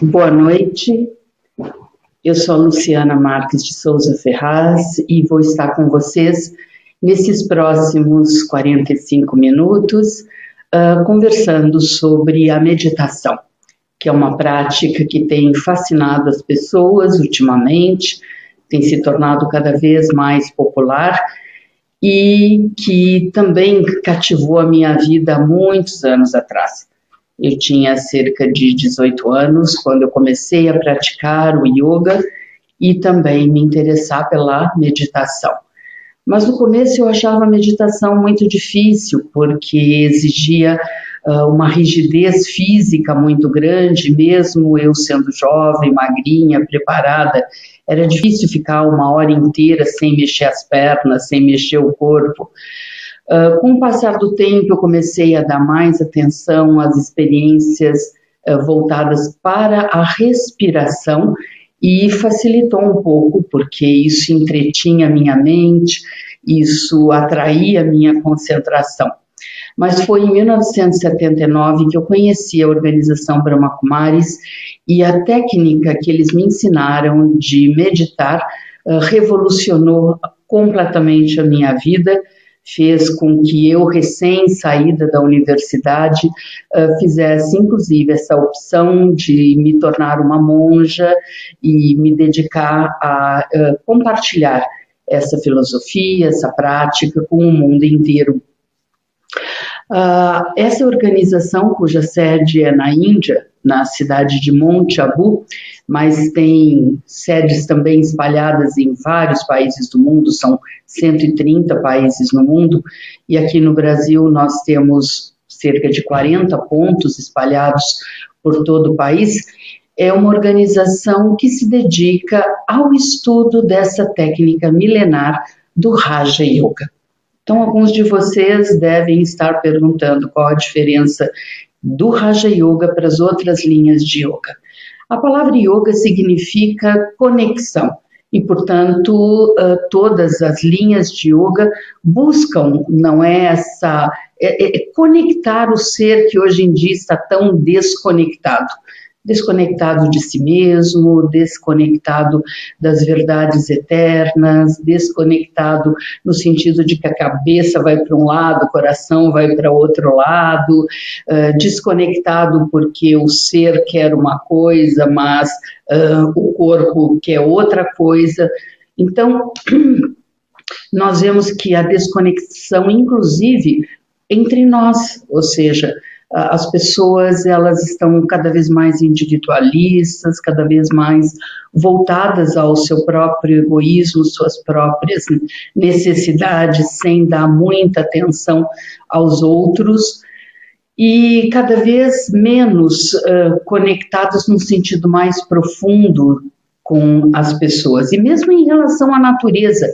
Boa noite, eu sou a Luciana Marques de Souza Ferraz e vou estar com vocês nesses próximos 45 minutos conversando sobre a meditação, que é uma prática que tem fascinado as pessoas ultimamente, tem se tornado cada vez mais popular e que também cativou a minha vida há muitos anos atrás. Eu tinha cerca de 18 anos quando eu comecei a praticar o yoga e também me interessar pela meditação. Mas no começo eu achava a meditação muito difícil, porque exigia uma rigidez física muito grande, mesmo eu sendo jovem, magrinha, preparada. Era difícil ficar uma hora inteira sem mexer as pernas, sem mexer o corpo. Com o passar do tempo, eu comecei a dar mais atenção às experiências voltadas para a respiração e facilitou um pouco, porque isso entretinha a minha mente, isso atraía a minha concentração. Mas foi em 1979 que eu conheci a organização Brahma Kumaris e a técnica que eles me ensinaram de meditar revolucionou completamente a minha vida, fez com que eu, recém-saída da universidade, fizesse inclusive essa opção de me tornar uma monja e me dedicar a compartilhar essa filosofia, essa prática com o mundo inteiro. Essa organização, cuja sede é na Índia, na cidade de Mount Abu, mas tem sedes também espalhadas em vários países do mundo, são 130 países no mundo, e aqui no Brasil nós temos cerca de 40 pontos espalhados por todo o país. É uma organização que se dedica ao estudo dessa técnica milenar do Raja Yoga. Então, alguns de vocês devem estar perguntando qual a diferença do Raja Yoga para as outras linhas de yoga. A palavra yoga significa conexão e, portanto, todas as linhas de yoga buscam, não é conectar o ser que hoje em dia está tão desconectado de si mesmo, desconectado das verdades eternas, desconectado no sentido de que a cabeça vai para um lado, o coração vai para outro lado, desconectado porque o ser quer uma coisa, mas o corpo quer outra coisa. Então, nós vemos que a desconexão, inclusive, entre nós, ou seja, as pessoas elas estão cada vez mais individualistas, cada vez mais voltadas ao seu próprio egoísmo, suas próprias necessidades, sem dar muita atenção aos outros e cada vez menos conectados num sentido mais profundo com as pessoas. E mesmo em relação à natureza,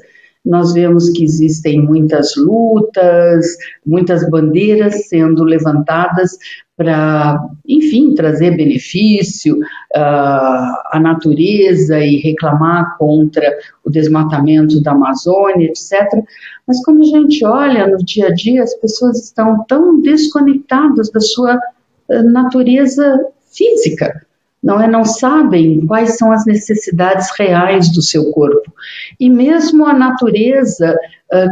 nós vemos que existem muitas lutas, muitas bandeiras sendo levantadas para, enfim, trazer benefício à natureza e reclamar contra o desmatamento da Amazônia, etc. Mas quando a gente olha no dia a dia, as pessoas estão tão desconectadas da sua natureza física. Não sabem quais são as necessidades reais do seu corpo. E mesmo a natureza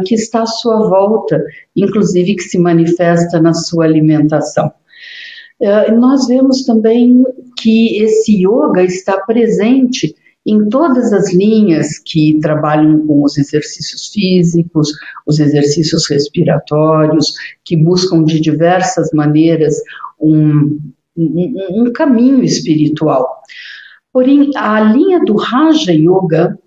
que está à sua volta, inclusive que se manifesta na sua alimentação. Nós vemos também que esse yoga está presente em todas as linhas que trabalham com os exercícios físicos, os exercícios respiratórios, que buscam de diversas maneiras um caminho espiritual. Porém, a linha do Raja Yoga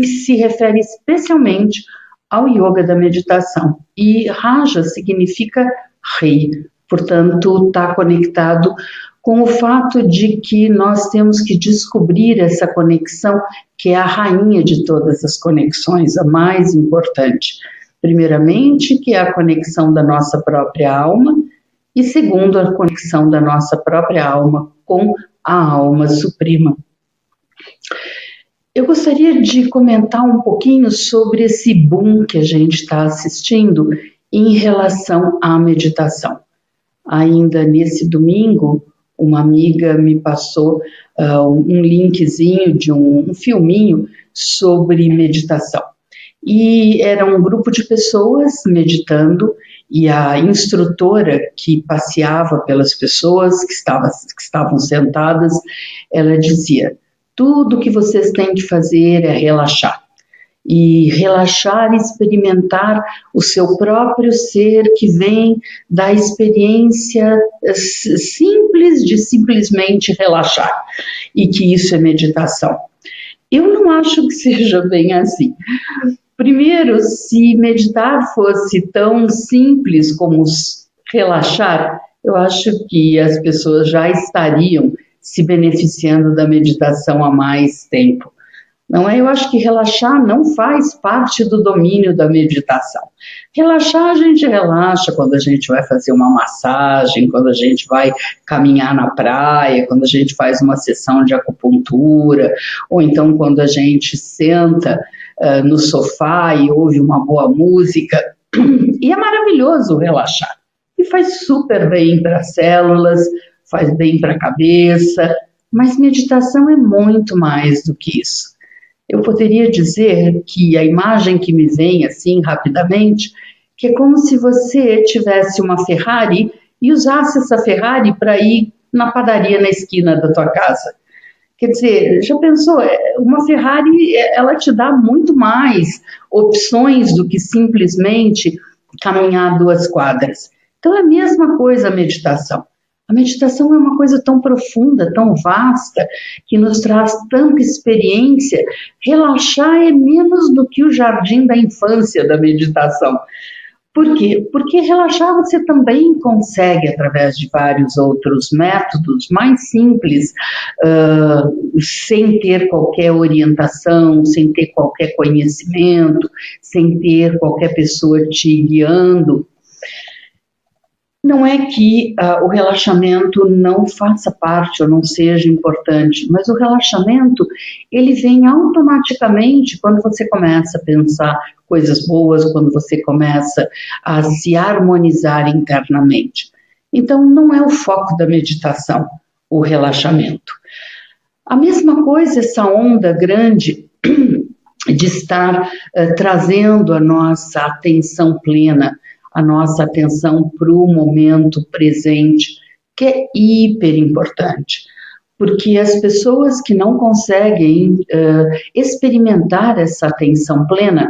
se refere especialmente ao yoga da meditação. E Raja significa rei, portanto, está conectado com o fato de que nós temos que descobrir essa conexão, que é a rainha de todas as conexões, a mais importante. Primeiramente, que é a conexão da nossa própria alma, e segundo, a conexão da nossa própria alma com a alma suprema. Eu gostaria de comentar um pouquinho sobre esse boom que a gente está assistindo em relação à meditação. Ainda nesse domingo, uma amiga me passou um linkzinho de um filminho sobre meditação. E era um grupo de pessoas meditando, e a instrutora que passeava pelas pessoas que estavam sentadas, ela dizia: tudo que vocês têm que fazer é relaxar. E relaxar e experimentar o seu próprio ser, que vem da experiência simples de simplesmente relaxar, e que isso é meditação. Eu não acho que seja bem assim. Primeiro, se meditar fosse tão simples como relaxar, eu acho que as pessoas já estariam se beneficiando da meditação há mais tempo. Não é? Eu acho que relaxar não faz parte do domínio da meditação. Relaxar, a gente relaxa quando a gente vai fazer uma massagem, quando a gente vai caminhar na praia, quando a gente faz uma sessão de acupuntura, ou então quando a gente senta no sofá e ouve uma boa música. E é maravilhoso relaxar. E faz super bem para as células, faz bem para a cabeça, mas meditação é muito mais do que isso. Eu poderia dizer que a imagem que me vem assim rapidamente, que é como se você tivesse uma Ferrari e usasse essa Ferrari para ir na padaria na esquina da tua casa. Quer dizer, já pensou, uma Ferrari, ela te dá muito mais opções do que simplesmente caminhar 2 quadras. Então é a mesma coisa a meditação. A meditação é uma coisa tão profunda, tão vasta, que nos traz tanta experiência. Relaxar é menos do que o jardim da infância da meditação. Por quê? Porque relaxar você também consegue através de vários outros métodos mais simples, sem ter qualquer orientação, sem ter qualquer conhecimento, sem ter qualquer pessoa te guiando. Não é que o relaxamento não faça parte ou não seja importante, mas o relaxamento, ele vem automaticamente quando você começa a pensar coisas boas, quando você começa a se harmonizar internamente. Então, não é o foco da meditação, o relaxamento. A mesma coisa, essa onda grande de estar trazendo a nossa atenção plena, a nossa atenção para o momento presente, que é hiper importante, porque as pessoas que não conseguem experimentar essa atenção plena,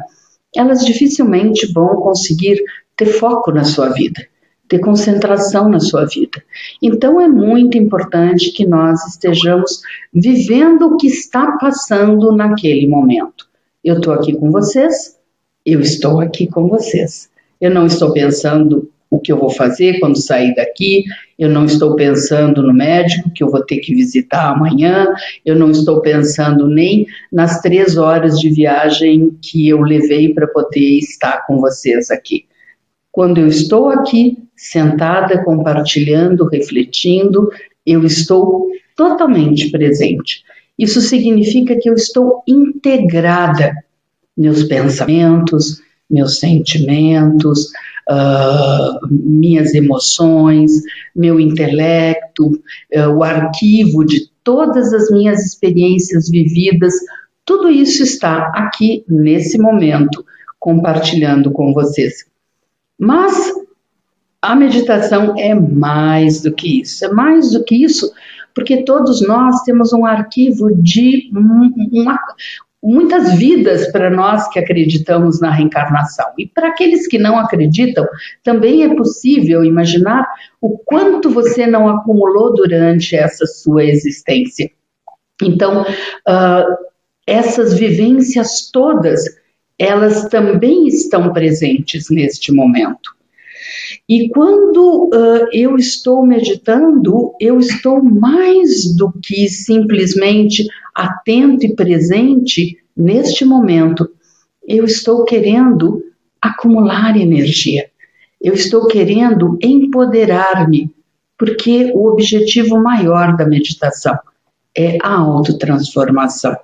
elas dificilmente vão conseguir ter foco na sua vida, ter concentração na sua vida. Então é muito importante que nós estejamos vivendo o que está passando naquele momento. Eu estou aqui com vocês, eu estou aqui com vocês. Eu não estou pensando o que eu vou fazer quando sair daqui, eu não estou pensando no médico que eu vou ter que visitar amanhã, eu não estou pensando nem nas 3 horas de viagem que eu levei para poder estar com vocês aqui. Quando eu estou aqui, sentada, compartilhando, refletindo, eu estou totalmente presente. Isso significa que eu estou integrada, meus pensamentos, meus sentimentos, minhas emoções, meu intelecto, o arquivo de todas as minhas experiências vividas, tudo isso está aqui nesse momento, compartilhando com vocês. Mas a meditação é mais do que isso, porque todos nós temos um arquivo de muitas vidas para nós que acreditamos na reencarnação. E para aqueles que não acreditam, também é possível imaginar o quanto você não acumulou durante essa sua existência. Então, essas vivências todas, elas também estão presentes neste momento. E quando eu estou meditando, eu estou mais do que simplesmente atento e presente neste momento. Eu estou querendo acumular energia. Eu estou querendo empoderar-me, porque o objetivo maior da meditação é a autotransformação.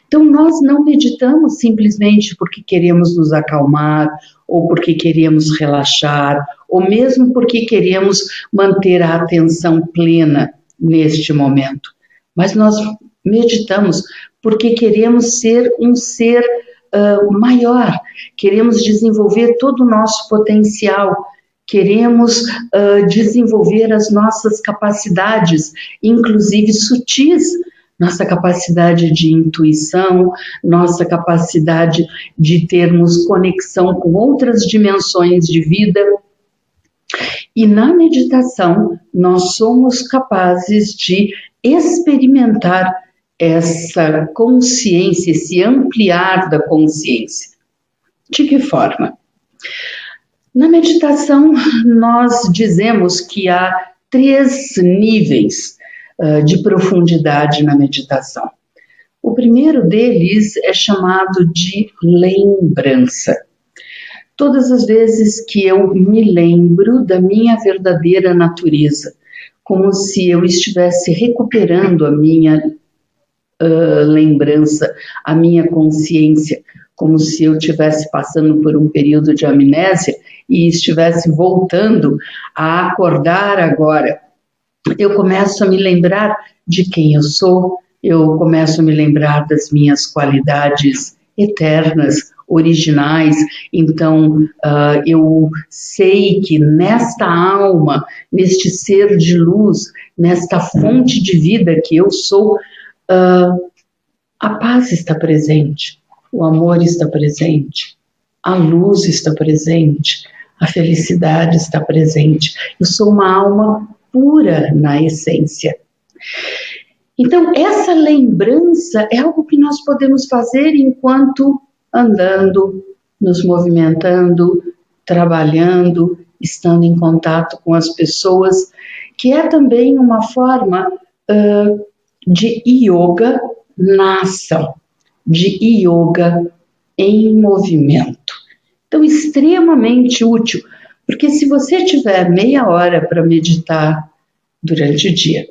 Então, nós não meditamos simplesmente porque queremos nos acalmar, ou porque queremos relaxar, ou mesmo porque queremos manter a atenção plena neste momento. Mas nós meditamos porque queremos ser um ser maior, queremos desenvolver todo o nosso potencial, queremos desenvolver as nossas capacidades, inclusive sutis, nossa capacidade de intuição, nossa capacidade de termos conexão com outras dimensões de vida. E na meditação, nós somos capazes de experimentar essa consciência, esse ampliar da consciência. De que forma? Na meditação, nós dizemos que há 3 níveis de profundidade na meditação. O primeiro deles é chamado de lembrança. Todas as vezes que eu me lembro da minha verdadeira natureza, como se eu estivesse recuperando a minha lembrança, a minha consciência, como se eu estivesse passando por um período de amnésia e estivesse voltando a acordar agora. Eu começo a me lembrar de quem eu sou, eu começo a me lembrar das minhas qualidades eternas, originais. Então, eu sei que nesta alma, neste ser de luz, nesta fonte de vida que eu sou, a paz está presente, o amor está presente, a luz está presente, a felicidade está presente. Eu sou uma alma pura na essência. Então, essa lembrança é algo que nós podemos fazer enquanto andando, nos movimentando, trabalhando, estando em contato com as pessoas, que é também uma forma de yoga na ação, de yoga em movimento. Então, extremamente útil, porque se você tiver meia hora para meditar durante o dia,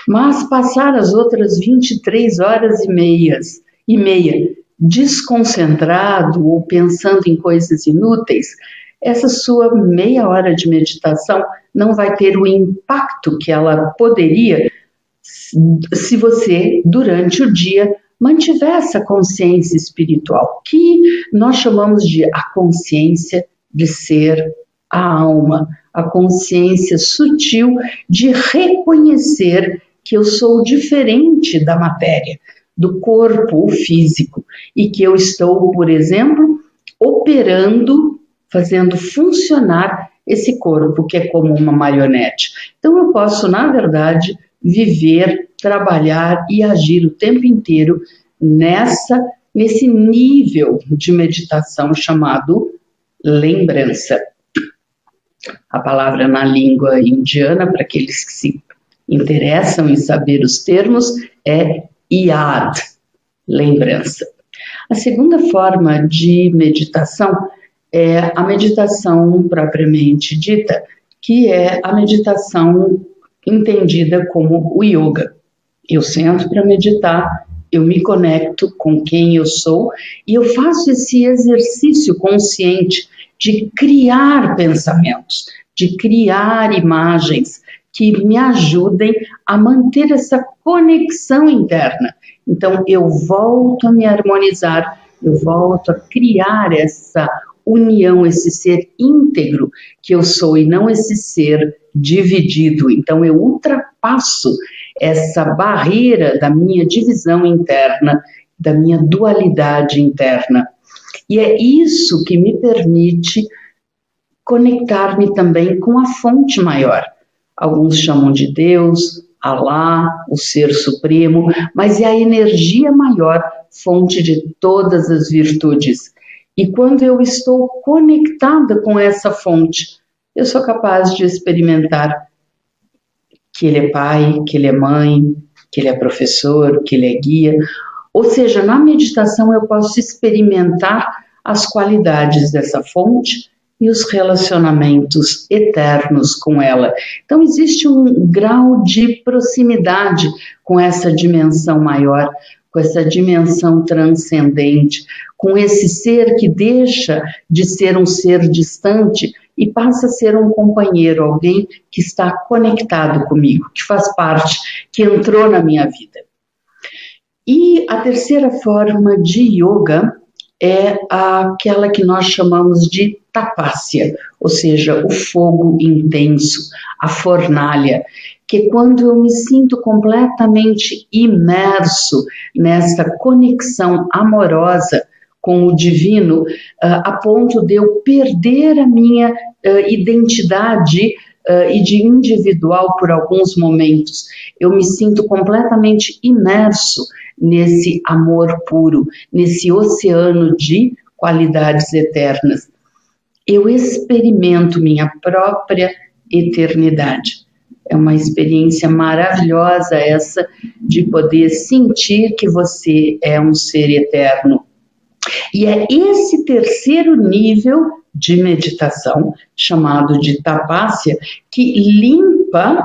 mas passar as outras 23 horas e meia desconcentrado ou pensando em coisas inúteis, essa sua meia hora de meditação não vai ter o impacto que ela poderia se você, durante o dia, mantiver essa consciência espiritual, que nós chamamos de a consciência de ser a alma, a consciência sutil de reconhecer que eu sou diferente da matéria, do corpo físico, e que eu estou, por exemplo, operando, fazendo funcionar esse corpo, que é como uma marionete. Então eu posso, na verdade, viver, trabalhar e agir o tempo inteiro nesse nível de meditação chamado lembrança. A palavra na língua indiana, para aqueles que se interessam em saber os termos, é yad, lembrança. A segunda forma de meditação é a meditação propriamente dita, que é a meditação entendida como o yoga. Eu sento para meditar, eu me conecto com quem eu sou e eu faço esse exercício consciente de criar pensamentos, de criar imagens que me ajudem a manter essa conexão interna. Então, eu volto a me harmonizar, eu volto a criar essa união, esse ser íntegro que eu sou e não esse ser dividido. Então, eu ultrapasso essa barreira da minha divisão interna, da minha dualidade interna. E é isso que me permite conectar-me também com a fonte maior. Alguns chamam de Deus, Alá, o Ser Supremo, mas é a energia maior, fonte de todas as virtudes. E quando eu estou conectada com essa fonte, eu sou capaz de experimentar que Ele é pai, que Ele é mãe, que Ele é professor, que Ele é guia. Ou seja, na meditação eu posso experimentar as qualidades dessa fonte e os relacionamentos eternos com ela. Então existe um grau de proximidade com essa dimensão maior, com essa dimensão transcendente, com esse ser que deixa de ser um ser distante e passa a ser um companheiro, alguém que está conectado comigo, que faz parte, que entrou na minha vida. E a terceira forma de yoga é aquela que nós chamamos de tapasya, ou seja, o fogo intenso, a fornalha, que é quando eu me sinto completamente imerso nessa conexão amorosa com o divino, a ponto de eu perder a minha identidade e de individual por alguns momentos. Eu me sinto completamente imerso nesse amor puro, nesse oceano de qualidades eternas. Eu experimento minha própria eternidade. É uma experiência maravilhosa essa de poder sentir que você é um ser eterno. E é esse terceiro nível de meditação, chamado de tapasya, que limpa,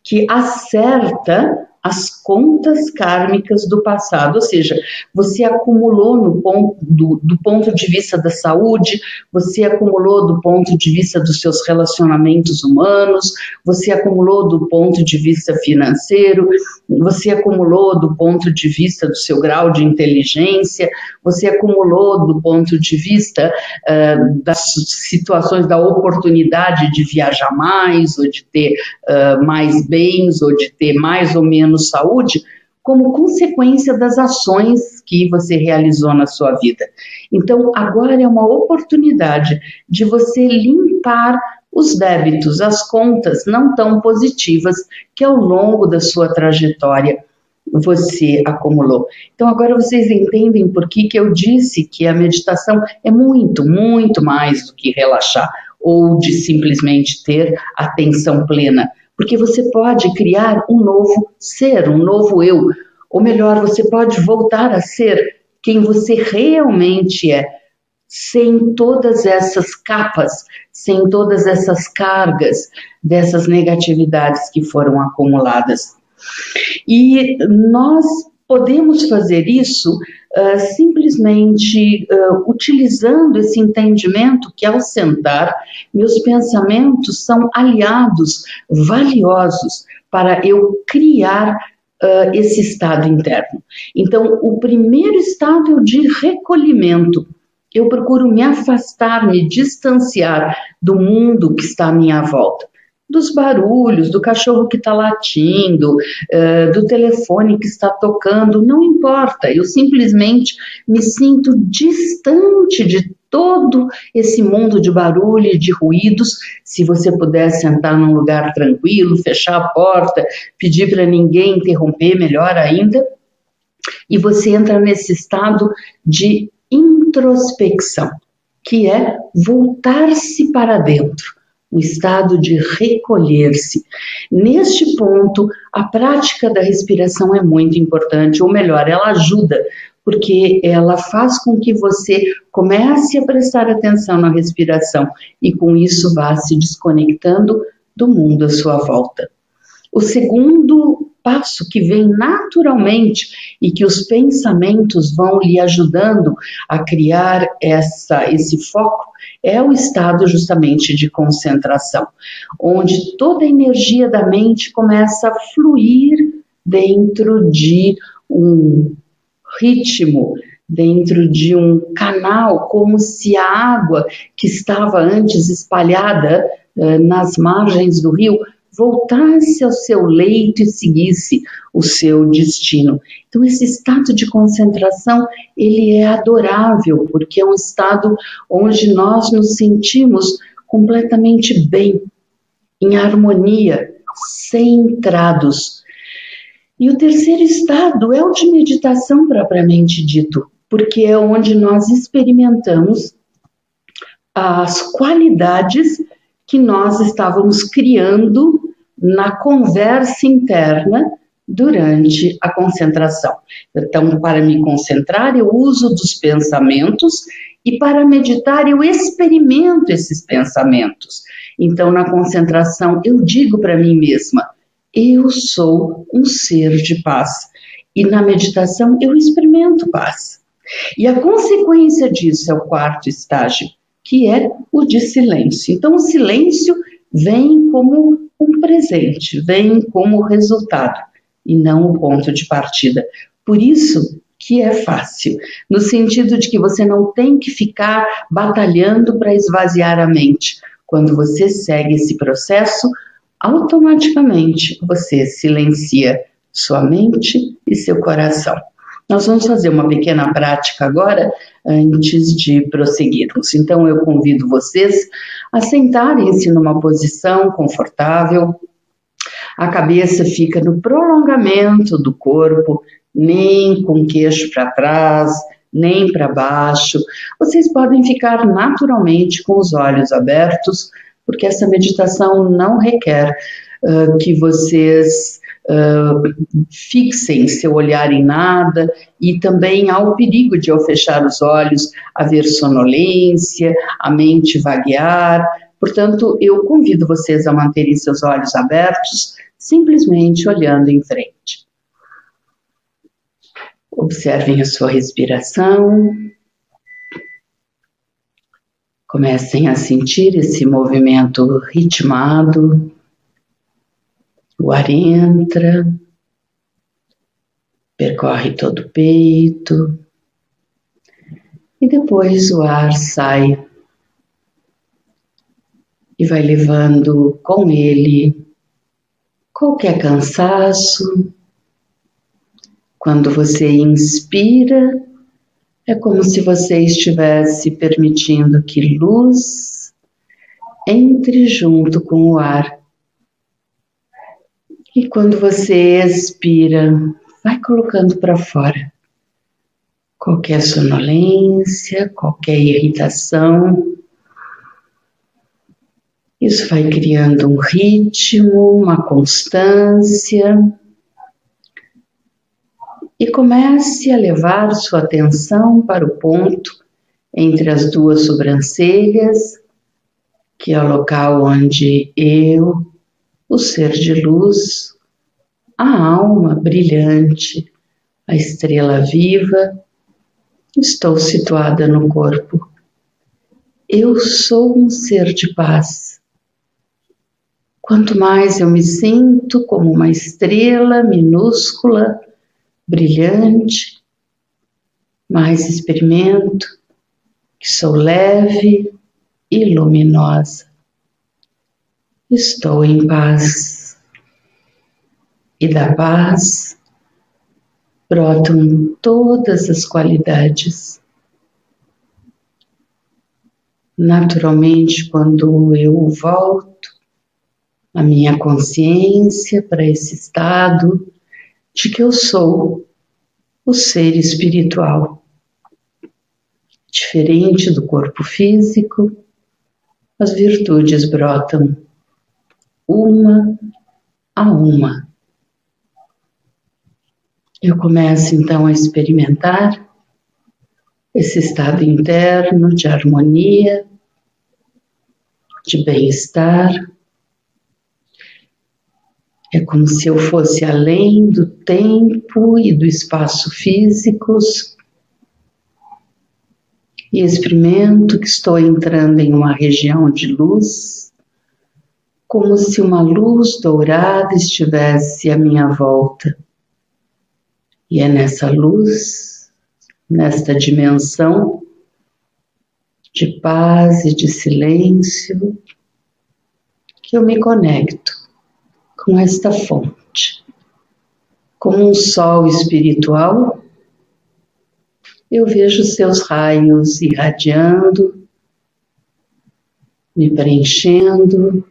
que acerta as contas kármicas do passado, ou seja, você acumulou do ponto de vista da saúde, você acumulou do ponto de vista dos seus relacionamentos humanos, você acumulou do ponto de vista financeiro, você acumulou do ponto de vista do seu grau de inteligência, você acumulou do ponto de vista das situações, da oportunidade de viajar mais, ou de ter mais bens, ou de ter mais ou menos saúde, como consequência das ações que você realizou na sua vida. Então, agora é uma oportunidade de você limpar os débitos, as contas não tão positivas que ao longo da sua trajetória você acumulou. Então, agora vocês entendem por que eu disse que a meditação é muito, muito mais do que relaxar ou de simplesmente ter atenção plena. Porque você pode criar um novo ser, um novo eu. Ou melhor, você pode voltar a ser quem você realmente é, sem todas essas capas, sem todas essas cargas dessas negatividades que foram acumuladas. E nós podemos fazer isso simplesmente utilizando esse entendimento que, ao sentar, meus pensamentos são aliados valiosos para eu criar esse estado interno. Então, o primeiro estado é o de recolhimento. Eu procuro me afastar, me distanciar do mundo que está à minha volta. Dos barulhos, do cachorro que está latindo, do telefone que está tocando, não importa, eu simplesmente me sinto distante de todo esse mundo de barulho e de ruídos. Se você puder sentar num lugar tranquilo, fechar a porta, pedir para ninguém interromper, melhor ainda, e você entra nesse estado de introspecção, que é voltar-se para dentro. O estado de recolher-se. Neste ponto, a prática da respiração é muito importante, ou melhor, ela ajuda, porque ela faz com que você comece a prestar atenção na respiração e com isso vá se desconectando do mundo à sua volta. O segundo passo que vem naturalmente e que os pensamentos vão lhe ajudando a criar esse foco é o estado justamente de concentração, onde toda a energia da mente começa a fluir dentro de um ritmo, dentro de um canal, como se a água que estava antes espalhada nas margens do rio voltasse ao seu leito e seguisse o seu destino. Então, esse estado de concentração, ele é adorável, porque é um estado onde nós nos sentimos completamente bem, em harmonia, centrados. E o terceiro estado é o de meditação propriamente dito, porque é onde nós experimentamos as qualidades que nós estávamos criando na conversa interna durante a concentração. Então, para me concentrar, eu uso dos pensamentos e para meditar, eu experimento esses pensamentos. Então, na concentração, eu digo para mim mesma, eu sou um ser de paz. E na meditação eu experimento paz. E a consequência disso é o quarto estágio, que é o de silêncio. Então o silêncio vem como um presente, vem como resultado e não o ponto de partida. Por isso que é fácil, no sentido de que você não tem que ficar batalhando para esvaziar a mente. Quando você segue esse processo, automaticamente você silencia sua mente e seu coração. Nós vamos fazer uma pequena prática agora, antes de prosseguirmos. Então, eu convido vocês a sentarem-se numa posição confortável. A cabeça fica no prolongamento do corpo, nem com o queixo para trás, nem para baixo. Vocês podem ficar naturalmente com os olhos abertos, porque essa meditação não requer que vocês fixem seu olhar em nada, e também há o perigo de, ao fechar os olhos, haver sonolência, a mente vaguear. Portanto, eu convido vocês a manterem seus olhos abertos, simplesmente olhando em frente. Observem a sua respiração. Comecem a sentir esse movimento ritmado. O ar entra, percorre todo o peito e depois o ar sai e vai levando com ele qualquer cansaço. Quando você inspira, é como se você estivesse permitindo que luz entre junto com o ar. E quando você expira, vai colocando para fora qualquer sonolência, qualquer irritação. Isso vai criando um ritmo, uma constância. E comece a levar sua atenção para o ponto entre as duas sobrancelhas, que é o local onde eu, o ser de luz, a alma brilhante, a estrela viva, estou situada no corpo. Eu sou um ser de paz. Quanto mais eu me sinto como uma estrela minúscula, brilhante, mais experimento que sou leve e luminosa. Estou em paz. E da paz brotam todas as qualidades. Naturalmente, quando eu volto a minha consciência para esse estado de que eu sou o ser espiritual, diferente do corpo físico, as virtudes brotam uma a uma. Eu começo então a experimentar esse estado interno de harmonia, de bem-estar. É como se eu fosse além do tempo e do espaço físicos e experimento que estou entrando em uma região de luz, como se uma luz dourada estivesse à minha volta. E é nessa luz, nesta dimensão de paz e de silêncio que eu me conecto com esta fonte. Como um sol espiritual, eu vejo seus raios irradiando, me preenchendo,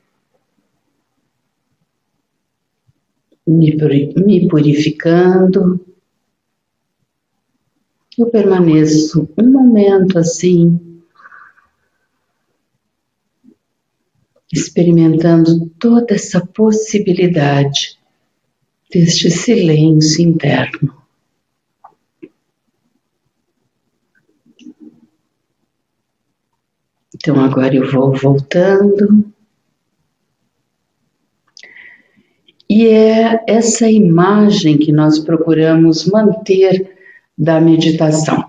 me purificando. Eu permaneço um momento assim, experimentando toda essa possibilidade deste silêncio interno. Então agora eu vou voltando. E é essa imagem que nós procuramos manter da meditação.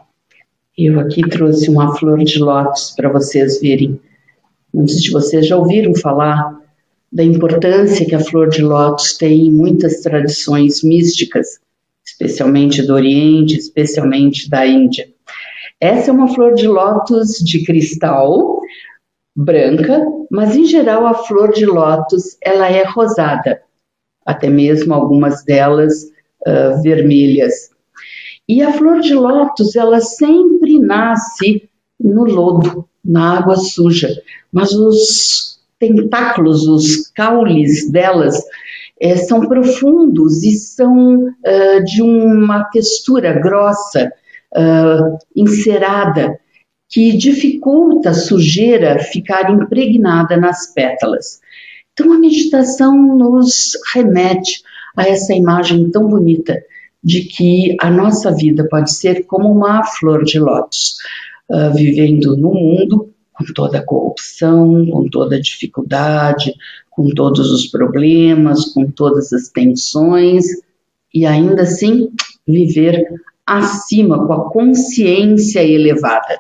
Eu aqui trouxe uma flor de lótus para vocês verem. Muitos de vocês já ouviram falar da importância que a flor de lótus tem em muitas tradições místicas, especialmente do Oriente, especialmente da Índia. Essa é uma flor de lótus de cristal, branca, mas em geral a flor de lótus ela é rosada, até mesmo algumas delas vermelhas. E a flor de lótus ela sempre nasce no lodo, na água suja, mas os tentáculos, os caules delas são profundos e são de uma textura grossa, encerada, que dificulta a sujeira ficar impregnada nas pétalas. Então a meditação nos remete a essa imagem tão bonita de que a nossa vida pode ser como uma flor de lótus, vivendo no mundo com toda a corrupção, com toda a dificuldade, com todos os problemas, com todas as tensões, e ainda assim viver acima, com a consciência elevada,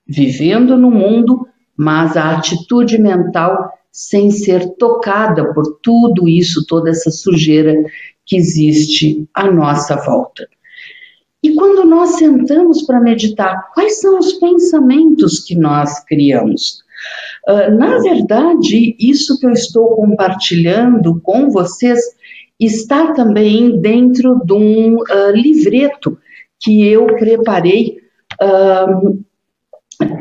vivendo no mundo, mas a atitude mental sem ser tocada por tudo isso, toda essa sujeira que existe à nossa volta. E quando nós sentamos para meditar, quais são os pensamentos que nós criamos? Na verdade, isso que eu estou compartilhando com vocês está também dentro de um livreto que eu preparei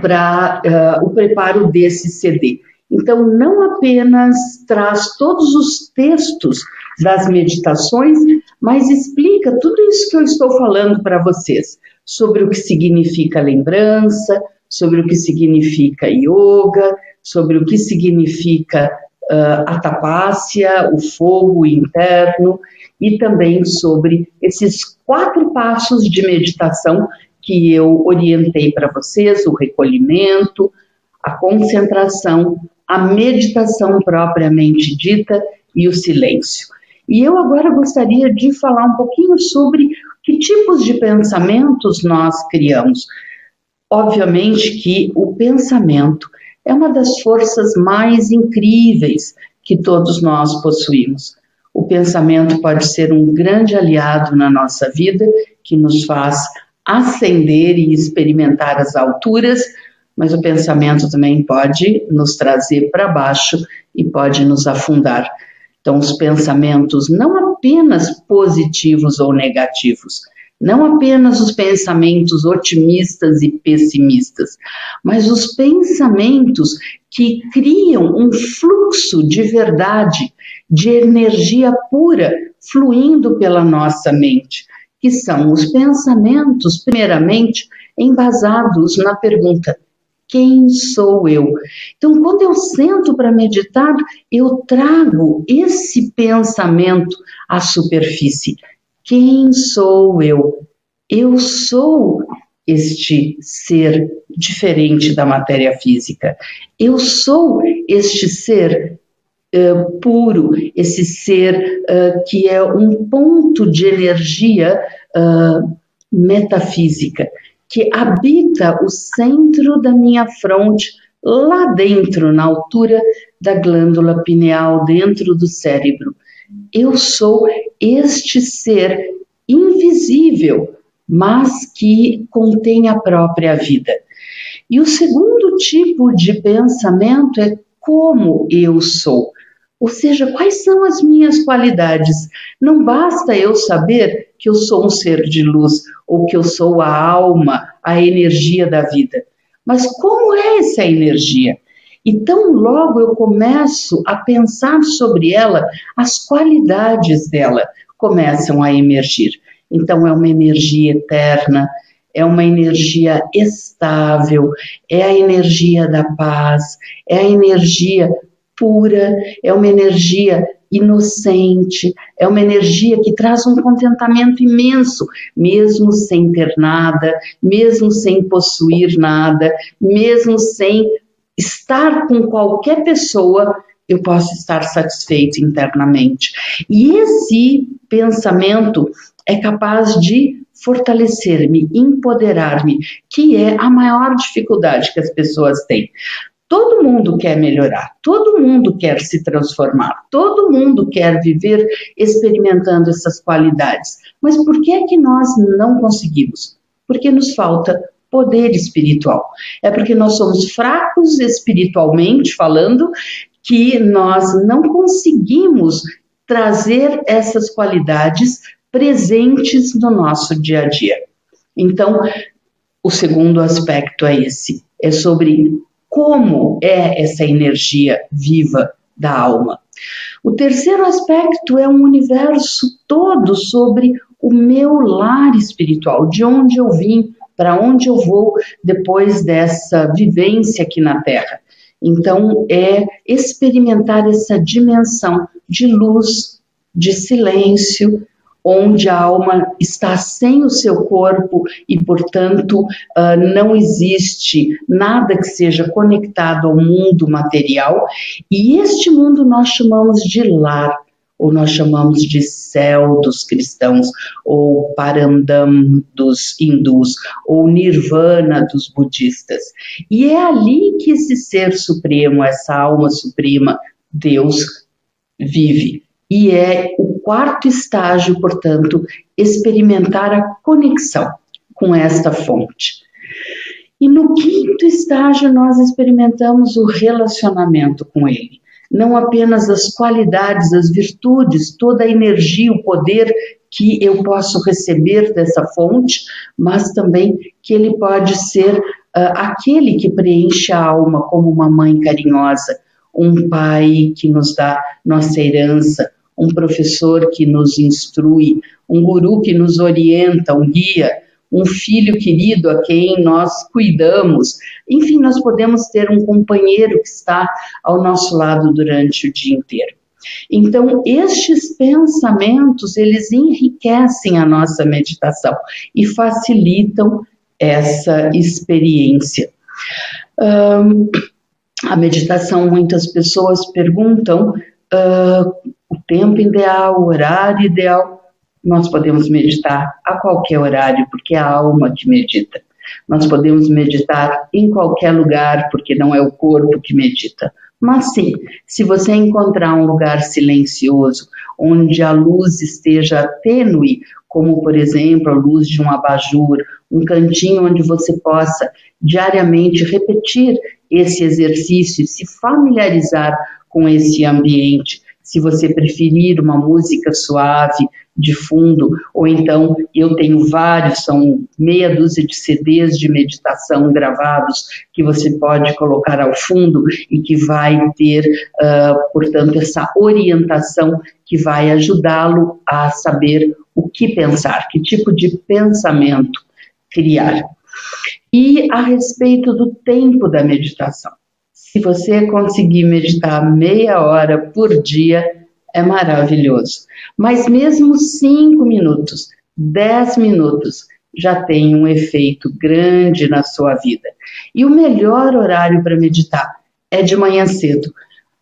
para o preparo desse CD. Então, não apenas traz todos os textos das meditações, mas explica tudo isso que eu estou falando para vocês, sobre o que significa lembrança, sobre o que significa yoga, sobre o que significa a tapasya, o fogo interno, e também sobre esses 4 passos de meditação que eu orientei para vocês: o recolhimento, a concentração, a meditação propriamente dita e o silêncio. E eu agora gostaria de falar um pouquinho sobre que tipos de pensamentos nós criamos. Obviamente que o pensamento é uma das forças mais incríveis que todos nós possuímos. O pensamento pode ser um grande aliado na nossa vida, que nos faz ascender e experimentar as alturas, mas o pensamento também pode nos trazer para baixo e pode nos afundar. Então, os pensamentos não apenas positivos ou negativos, não apenas os pensamentos otimistas e pessimistas, mas os pensamentos que criam um fluxo de verdade, de energia pura fluindo pela nossa mente, que são os pensamentos, primeiramente, embasados na pergunta: quem sou eu? Então, quando eu sento para meditar, eu trago esse pensamento à superfície. Quem sou eu? Eu sou este ser diferente da matéria física. Eu sou este ser puro, esse ser que é um ponto de energia metafísica, que habita o centro da minha fronte, lá dentro, na altura da glândula pineal, dentro do cérebro. Eu sou este ser invisível, mas que contém a própria vida. E o segundo tipo de pensamento é como eu sou. Ou seja, quais são as minhas qualidades? Não basta eu saber que eu sou um ser de luz, ou que eu sou a alma, a energia da vida. Mas como é essa energia? E tão logo eu começo a pensar sobre ela, as qualidades dela começam a emergir. Então é uma energia eterna, é uma energia estável, é a energia da paz, é a energia pura, é uma energia inocente, é uma energia que traz um contentamento imenso, mesmo sem ter nada, mesmo sem possuir nada, mesmo sem estar com qualquer pessoa, eu posso estar satisfeito internamente. E esse pensamento é capaz de fortalecer-me, empoderar-me, que é a maior dificuldade que as pessoas têm. Todo mundo quer melhorar, todo mundo quer se transformar, todo mundo quer viver experimentando essas qualidades. Mas por que é que nós não conseguimos? Porque nos falta poder espiritual. É porque nós somos fracos espiritualmente falando que nós não conseguimos trazer essas qualidades presentes no nosso dia a dia. Então, o segundo aspecto é esse, é sobre como é essa energia viva da alma. O terceiro aspecto é um universo todo sobre o meu lar espiritual, de onde eu vim, para onde eu vou depois dessa vivência aqui na Terra. Então, é experimentar essa dimensão de luz, de silêncio, onde a alma está sem o seu corpo e, portanto, não existe nada que seja conectado ao mundo material. E este mundo nós chamamos de lar, ou nós chamamos de céu dos cristãos, ou Parandam dos hindus, ou Nirvana dos budistas. E é ali que esse ser supremo, essa alma suprema, Deus, vive. E é o quarto estágio, portanto, experimentar a conexão com esta fonte. E no quinto estágio nós experimentamos o relacionamento com ele. Não apenas as qualidades, as virtudes, toda a energia, o poder que eu posso receber dessa fonte, mas também que ele pode ser aquele que preenche a alma como uma mãe carinhosa, um pai que nos dá nossa herança, um professor que nos instrui, um guru que nos orienta, um guia, um filho querido a quem nós cuidamos. Enfim, nós podemos ter um companheiro que está ao nosso lado durante o dia inteiro. Então, estes pensamentos, eles enriquecem a nossa meditação e facilitam essa experiência. A meditação, muitas pessoas perguntam o tempo ideal, o horário ideal. Nós podemos meditar a qualquer horário, porque é a alma que medita. Nós podemos meditar em qualquer lugar, porque não é o corpo que medita. Mas sim, se você encontrar um lugar silencioso, onde a luz esteja tênue, como por exemplo a luz de um abajur, um cantinho onde você possa diariamente repetir esse exercício e se familiarizar com esse ambiente. Se você preferir uma música suave de fundo, ou então eu tenho vários, são meia dúzia de CDs de meditação gravados que você pode colocar ao fundo e que vai ter, portanto, essa orientação que vai ajudá-lo a saber o que pensar, que tipo de pensamento criar. E a respeito do tempo da meditação. Se você conseguir meditar meia hora por dia, é maravilhoso. Mas mesmo 5 minutos, 10 minutos, já tem um efeito grande na sua vida. E o melhor horário para meditar é de manhã cedo,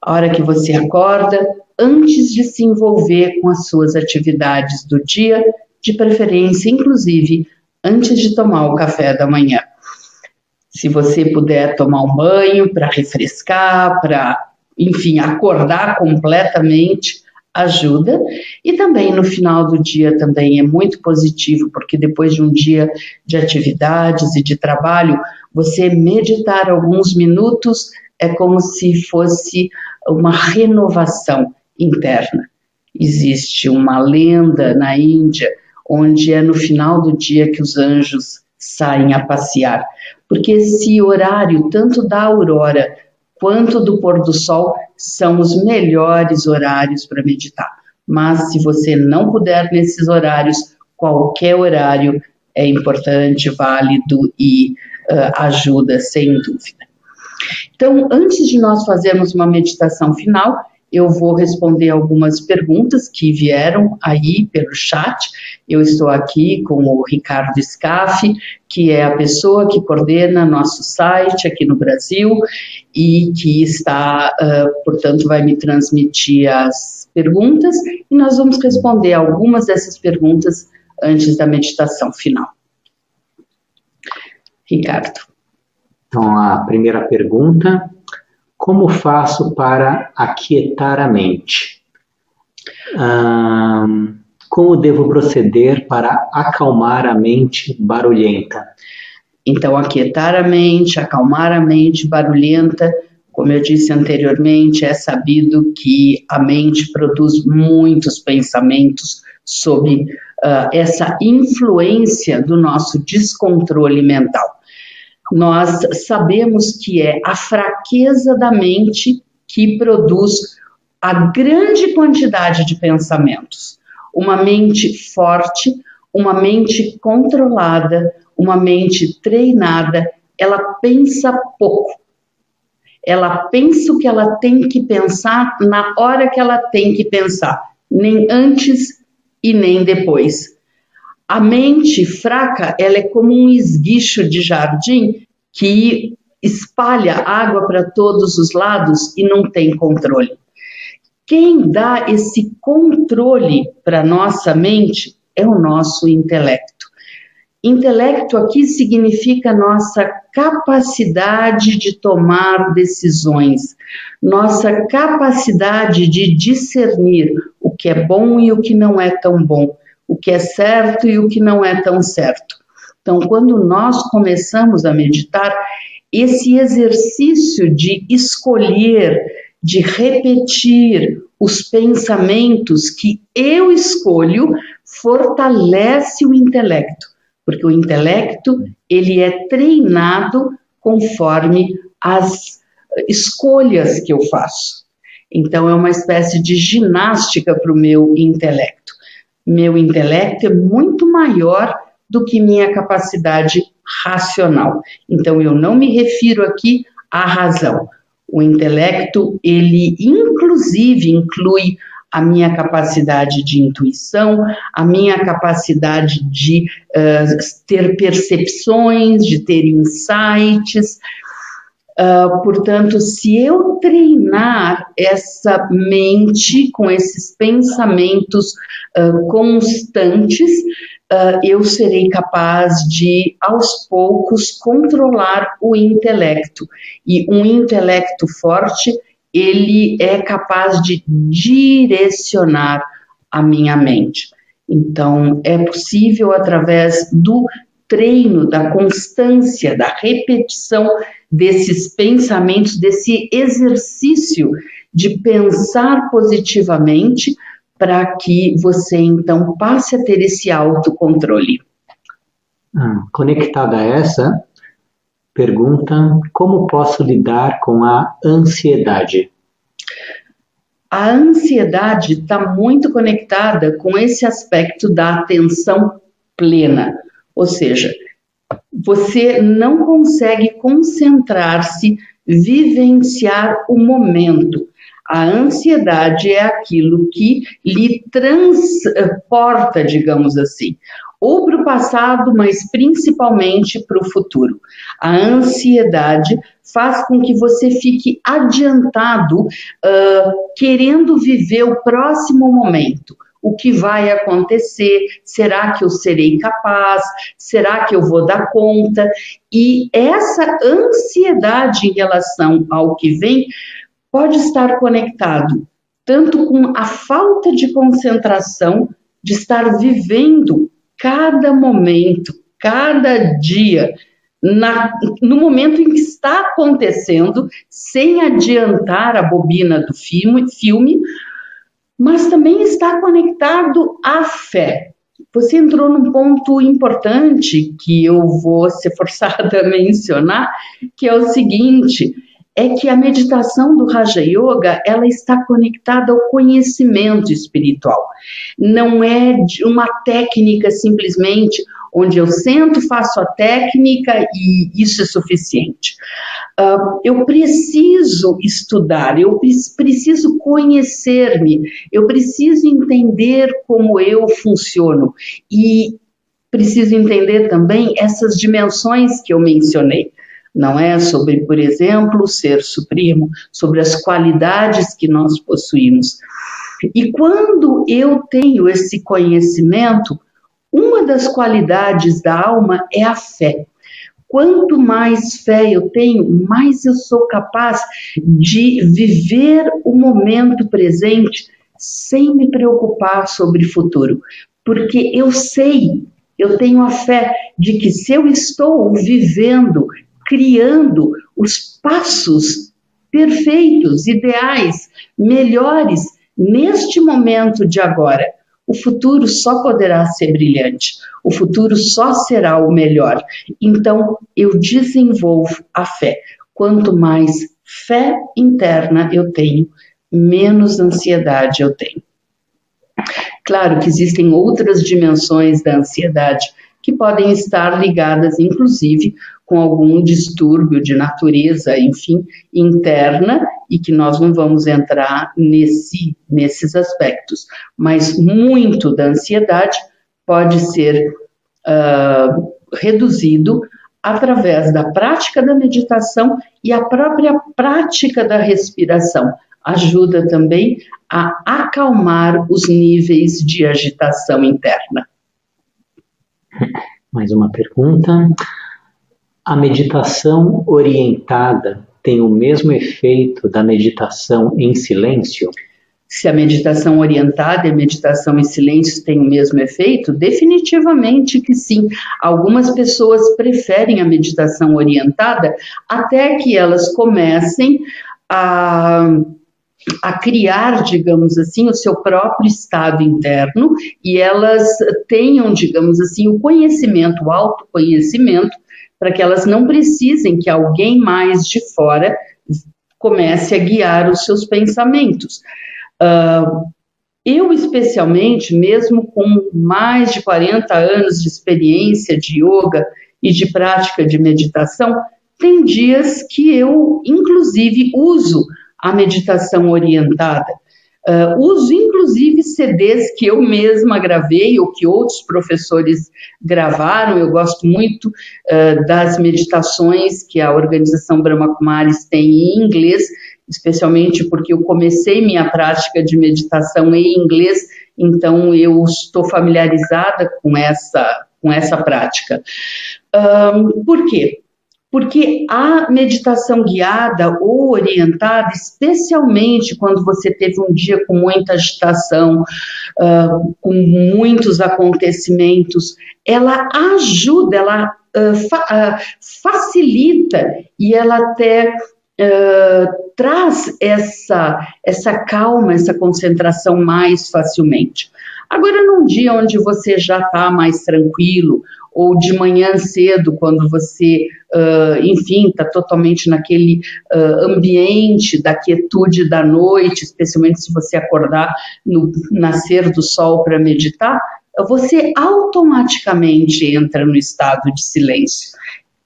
a hora que você acorda, antes de se envolver com as suas atividades do dia, de preferência, inclusive, antes de tomar o café da manhã. Se você puder tomar um banho para refrescar, para, enfim, acordar completamente, ajuda. E também no final do dia também é muito positivo, porque depois de um dia de atividades e de trabalho, você meditar alguns minutos é como se fosse uma renovação interna. Existe uma lenda na Índia, onde é no final do dia que os anjos saem a passear, porque esse horário, tanto da aurora quanto do pôr do sol, são os melhores horários para meditar. Mas se você não puder nesses horários, qualquer horário é importante, válido e ajuda, sem dúvida. Então, antes de nós fazermos uma meditação final, eu vou responder algumas perguntas que vieram aí pelo chat. Eu estou aqui com o Ricardo Scaffi, que é a pessoa que coordena nosso site aqui no Brasil e que está, portanto, vai me transmitir as perguntas e nós vamos responder algumas dessas perguntas antes da meditação final. Ricardo. Então, a primeira pergunta: como faço para aquietar a mente? Como devo proceder para acalmar a mente barulhenta? Então, aquietar a mente, acalmar a mente barulhenta, como eu disse anteriormente, é sabido que a mente produz muitos pensamentos sob essa influência do nosso descontrole mental. Nós sabemos que é a fraqueza da mente que produz a grande quantidade de pensamentos. Uma mente forte, uma mente controlada, uma mente treinada, ela pensa pouco. Ela pensa o que ela tem que pensar na hora que ela tem que pensar, nem antes e nem depois. A mente fraca, ela é como um esguicho de jardim que espalha água para todos os lados e não tem controle. Quem dá esse controle para nossa mente é o nosso intelecto. Intelecto aqui significa nossa capacidade de tomar decisões, nossa capacidade de discernir o que é bom e o que não é tão bom, o que é certo e o que não é tão certo. Então, quando nós começamos a meditar, esse exercício de escolher, de repetir os pensamentos que eu escolho, fortalece o intelecto, porque o intelecto, ele é treinado conforme as escolhas que eu faço. Então, é uma espécie de ginástica para o meu intelecto. Meu intelecto é muito maior do que minha capacidade racional. Então, eu não me refiro aqui à razão. O intelecto, ele inclusive inclui a minha capacidade de intuição, a minha capacidade de ter percepções, de ter insights. Portanto, se eu treinar essa mente com esses pensamentos constantes, eu serei capaz de, aos poucos, controlar o intelecto. E um intelecto forte, ele é capaz de direcionar a minha mente. Então, é possível, através do treino, da constância, da repetição desses pensamentos, desse exercício de pensar positivamente, para que você, então, passe a ter esse autocontrole. Conectada a essa pergunta, como posso lidar com a ansiedade? A ansiedade está muito conectada com esse aspecto da atenção plena, ou seja, você não consegue concentrar-se, vivenciar o momento. A ansiedade é aquilo que lhe transporta, digamos assim, ou para o passado, mas principalmente para o futuro. A ansiedade faz com que você fique adiantado, querendo viver o próximo momento. O que vai acontecer? Será que eu serei capaz? Será que eu vou dar conta? E essa ansiedade em relação ao que vem pode estar conectado tanto com a falta de concentração, de estar vivendo cada momento, cada dia, no momento em que está acontecendo, sem adiantar a bobina do filme, mas também está conectado à fé. Você entrou num ponto importante que eu vou ser forçada a mencionar, que é o seguinte: é que a meditação do Raja Yoga, ela está conectada ao conhecimento espiritual. Não é uma técnica simplesmente onde eu sento, faço a técnica e isso é suficiente. Eu preciso estudar, eu preciso conhecer-me, eu preciso entender como eu funciono e preciso entender também essas dimensões que eu mencionei. Não é sobre, por exemplo, o ser supremo, sobre as qualidades que nós possuímos. E quando eu tenho esse conhecimento, uma das qualidades da alma é a fé. Quanto mais fé eu tenho, mais eu sou capaz de viver o momento presente sem me preocupar sobre o futuro. Porque eu sei, eu tenho a fé de que se eu estou vivendo, criando os passos perfeitos, ideais, melhores, neste momento de agora, o futuro só poderá ser brilhante, o futuro só será o melhor. Então, eu desenvolvo a fé. Quanto mais fé interna eu tenho, menos ansiedade eu tenho. Claro que existem outras dimensões da ansiedade que podem estar ligadas, inclusive, com algum distúrbio de natureza, enfim, interna, e que nós não vamos entrar nesses aspectos. Mas muito da ansiedade pode ser reduzido através da prática da meditação e a própria prática da respiração. Ajuda também a acalmar os níveis de agitação interna. Mais uma pergunta. A meditação orientada tem o mesmo efeito da meditação em silêncio? Se a meditação orientada e a meditação em silêncio têm o mesmo efeito, definitivamente que sim. Algumas pessoas preferem a meditação orientada até que elas comecem a criar, digamos assim, o seu próprio estado interno e elas tenham, digamos assim, o conhecimento, o autoconhecimento, para que elas não precisem que alguém mais de fora comece a guiar os seus pensamentos. Eu, especialmente, mesmo com mais de 40 anos de experiência de yoga e de prática de meditação, tem dias que eu, inclusive, uso a meditação orientada. Uso, inclusive, CDs que eu mesma gravei ou que outros professores gravaram. Eu gosto muito das meditações que a organização Brahma Kumaris tem em inglês, especialmente porque eu comecei minha prática de meditação em inglês, então eu estou familiarizada com essa prática. Por quê? Porque a meditação guiada ou orientada, especialmente quando você teve um dia com muita agitação, com muitos acontecimentos, ela ajuda, ela facilita e ela até traz essa calma, essa concentração mais facilmente. Agora, num dia onde você já está mais tranquilo, ou de manhã cedo, quando você, enfim, está totalmente naquele ambiente da quietude da noite, especialmente se você acordar no nascer do sol para meditar, você automaticamente entra no estado de silêncio.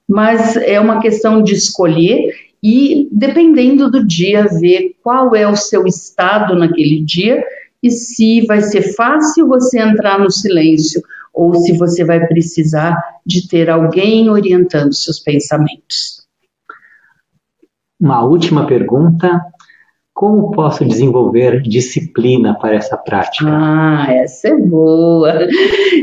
Mas é uma questão de escolher e, dependendo do dia, ver qual é o seu estado naquele dia e se vai ser fácil você entrar no silêncio ou se você vai precisar de ter alguém orientando seus pensamentos. Uma última pergunta. Como posso desenvolver disciplina para essa prática? Essa é boa.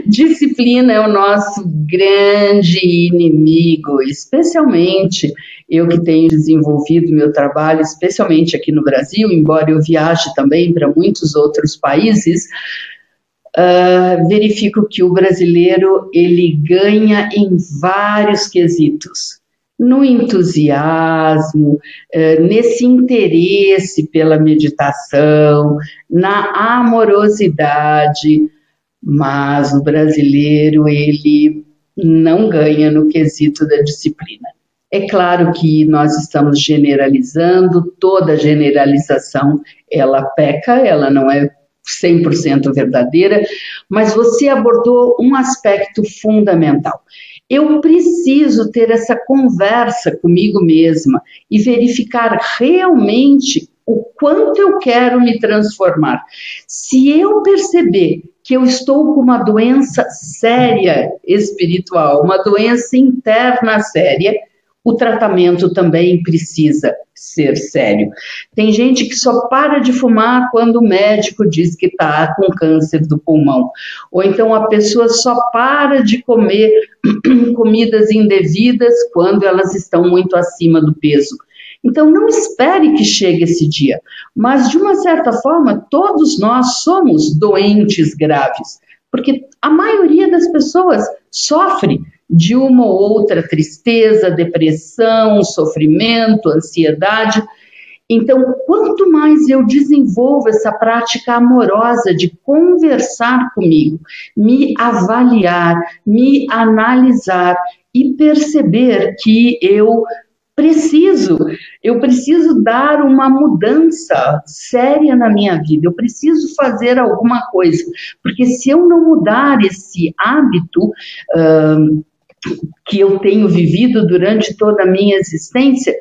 Disciplina é o nosso grande inimigo, especialmente eu que tenho desenvolvido meu trabalho, especialmente aqui no Brasil, embora eu viaje também para muitos outros países, verifico que o brasileiro ele ganha em vários quesitos. No entusiasmo, nesse interesse pela meditação, na amorosidade, mas o brasileiro ele não ganha no quesito da disciplina. É claro que nós estamos generalizando, toda generalização ela peca, ela não é 100% verdadeira, mas você abordou um aspecto fundamental. Eu preciso ter essa conversa comigo mesma e verificar realmente o quanto eu quero me transformar. Se eu perceber que eu estou com uma doença séria espiritual, uma doença interna séria, o tratamento também precisa ser sério. Tem gente que só para de fumar quando o médico diz que está com câncer do pulmão. Ou então a pessoa só para de comer comidas indevidas quando elas estão muito acima do peso. Então não espere que chegue esse dia. Mas de uma certa forma, todos nós somos doentes graves. Porque a maioria das pessoas sofre de uma ou outra tristeza, depressão, sofrimento, ansiedade. Então, quanto mais eu desenvolvo essa prática amorosa de conversar comigo, me avaliar, me analisar e perceber que eu preciso dar uma mudança séria na minha vida, eu preciso fazer alguma coisa, porque se eu não mudar esse hábito que eu tenho vivido durante toda a minha existência,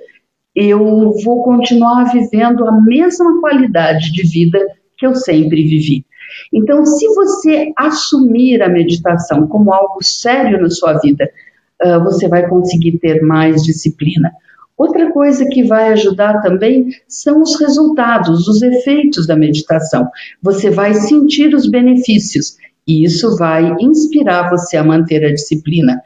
eu vou continuar vivendo a mesma qualidade de vida que eu sempre vivi. Então, se você assumir a meditação como algo sério na sua vida, você vai conseguir ter mais disciplina. Outra coisa que vai ajudar também são os resultados, os efeitos da meditação. Você vai sentir os benefícios e isso vai inspirar você a manter a disciplina.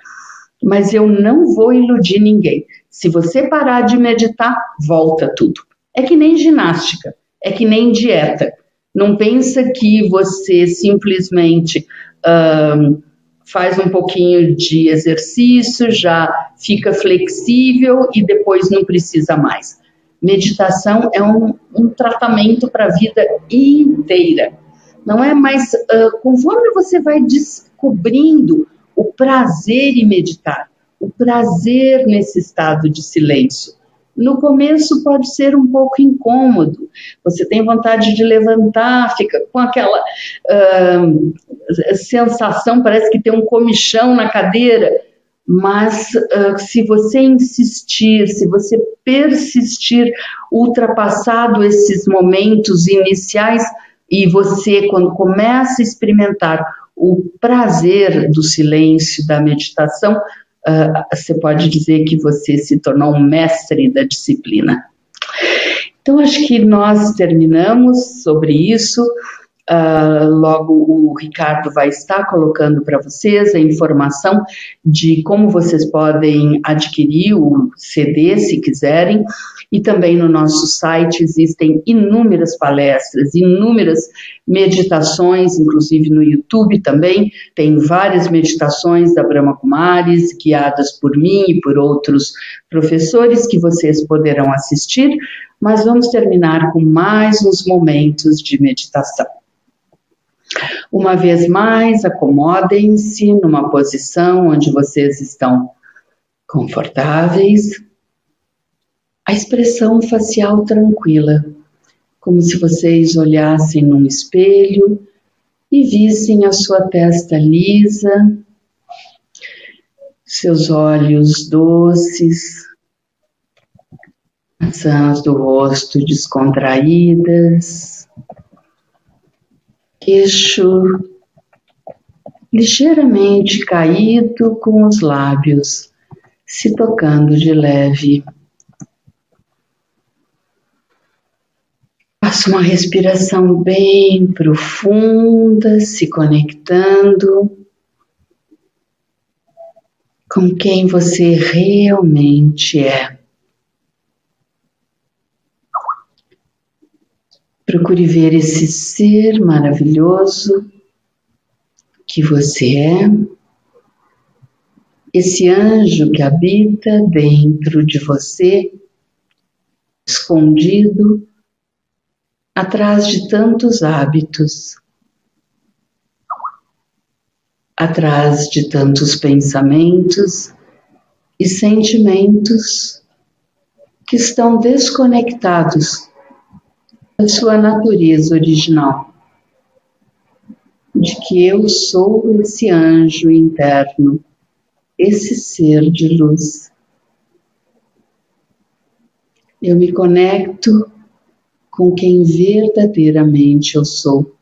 Mas eu não vou iludir ninguém. Se você parar de meditar, volta tudo. É que nem ginástica, é que nem dieta. Não pensa que você simplesmente faz um pouquinho de exercício, já fica flexível e depois não precisa mais. Meditação é um tratamento para a vida inteira. Não é mais, conforme você vai descobrindo o prazer em meditar, o prazer nesse estado de silêncio. No começo pode ser um pouco incômodo, você tem vontade de levantar, fica com aquela sensação, parece que tem um comichão na cadeira, mas se você insistir, se você persistir, ultrapassado esses momentos iniciais, e você, quando começa a experimentar o prazer do silêncio, da meditação, você pode dizer que você se tornou um mestre da disciplina. Então, acho que nós terminamos sobre isso. Logo o Ricardo vai estar colocando para vocês a informação de como vocês podem adquirir o CD, se quiserem. E também no nosso site existem inúmeras palestras, inúmeras meditações, inclusive no YouTube também, tem várias meditações da Brahma Kumaris, guiadas por mim e por outros professores que vocês poderão assistir, mas vamos terminar com mais uns momentos de meditação. Uma vez mais, acomodem-se numa posição onde vocês estão confortáveis. A expressão facial tranquila, como se vocês olhassem num espelho e vissem a sua testa lisa, seus olhos doces, as maçãs do rosto descontraídas, queixo ligeiramente caído com os lábios se tocando de leve. Faça uma respiração bem profunda, se conectando com quem você realmente é. Procure ver esse ser maravilhoso que você é, esse anjo que habita dentro de você, escondido atrás de tantos hábitos, atrás de tantos pensamentos e sentimentos que estão desconectados da sua natureza original. de que eu sou esse anjo interno, esse ser de luz. Eu me conecto com quem verdadeiramente eu sou.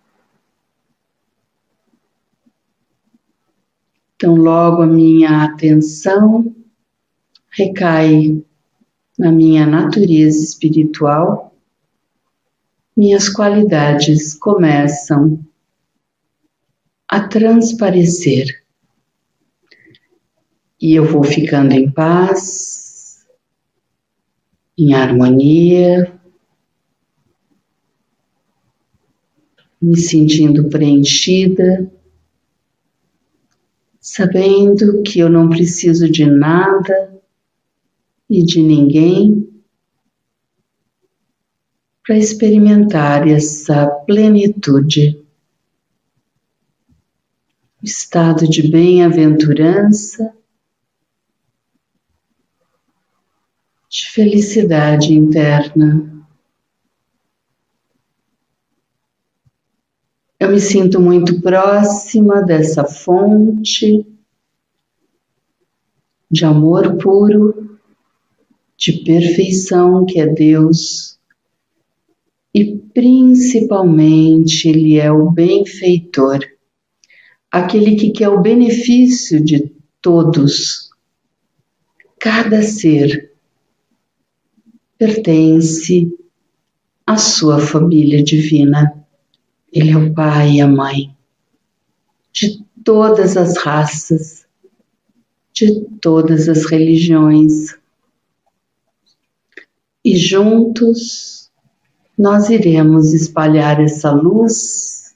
Então, logo a minha atenção recai na minha natureza espiritual, minhas qualidades começam a transparecer. E eu vou ficando em paz, em harmonia, me sentindo preenchida, sabendo que eu não preciso de nada e de ninguém para experimentar essa plenitude, estado de bem-aventurança, de felicidade interna. Eu me sinto muito próxima dessa fonte de amor puro, de perfeição que é Deus, e principalmente Ele é o benfeitor, aquele que quer o benefício de todos. Cada ser pertence à sua família divina. Ele é o pai e a mãe de todas as raças, de todas as religiões. E juntos nós iremos espalhar essa luz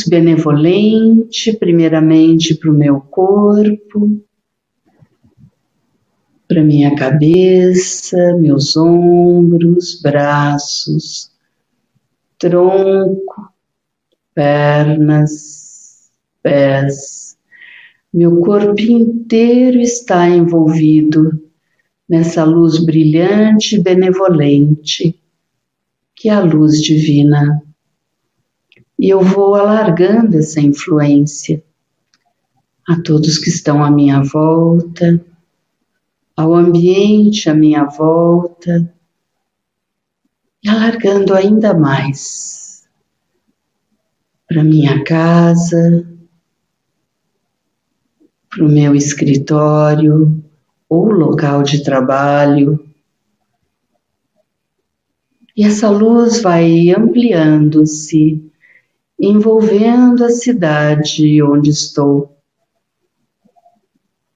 benevolente, primeiramente para o meu corpo, para minha cabeça, meus ombros, braços, tronco, pernas, pés. Meu corpo inteiro está envolvido nessa luz brilhante e benevolente, que é a luz divina. E eu vou alargando essa influência a todos que estão à minha volta, ao ambiente à minha volta, e alargando ainda mais para minha casa, para o meu escritório ou local de trabalho. E essa luz vai ampliando-se, envolvendo a cidade onde estou,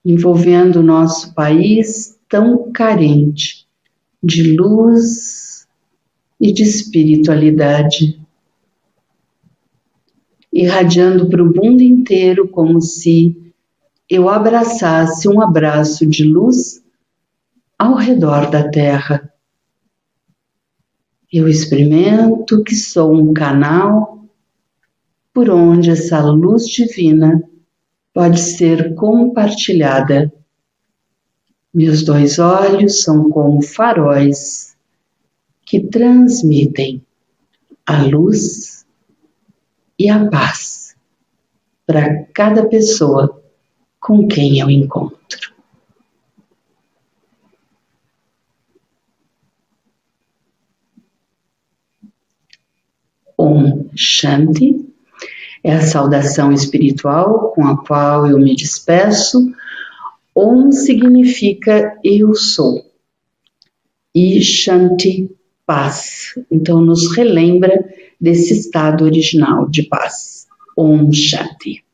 envolvendo o nosso país tão carente de luz e de espiritualidade, irradiando para o mundo inteiro como se eu abraçasse um abraço de luz ao redor da Terra. Eu experimento que sou um canal por onde essa luz divina pode ser compartilhada. Meus dois olhos são como faróis que transmitem a luz e a paz para cada pessoa com quem eu encontro. Om Shanti é a saudação espiritual com a qual eu me despeço. Om significa eu sou e Shanti, paz. Então nos relembra desse estado original de paz. Om Shanti.